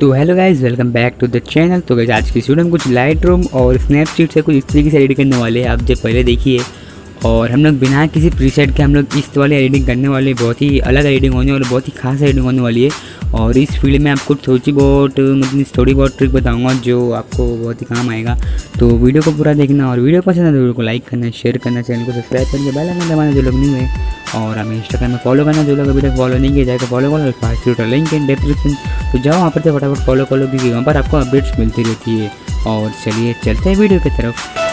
तो hello guys, welcome back to the channel. तो guys आज की वीडियो में कुछ लाइट रूम और स्नैपचैट से कुछ इस तरीके से एडिट करने वाले हैं, आप जो पहले देखिए। और हम लोग बिना किसी प्रीसेट के हम लोग इस वाले एडिटिंग करने वाले, बहुत ही अलग एडिटिंग होने वाली, बहुत ही खास एडिटिंग होने वाली है। और इस फील्ड में आपको थोड़ी बहुत ट्रिक बताऊंगा जो आपको बहुत ही काम आएगा। तो वीडियो को पूरा देखना, और वीडियो पसंद है तो वीडियो को लाइक करना, शेयर करना, चैनल को सब्सक्राइब करके बेल आइकन दबाना जो लोग नहीं हुए, और हमें इंस्टाग्राम में फॉलो करना जो लोग अभी तक फॉलो नहीं किया जाए तो फॉलो करो। फास्ट लिंक इन डिस्क्रिप्शन, तो जाओ वहाँ पर से फटाफट फॉलो कर लो, क्योंकि वहाँ पर आपको अपडेट्स मिलती रहती है। और चलिए चलते हैं वीडियो की तरफ।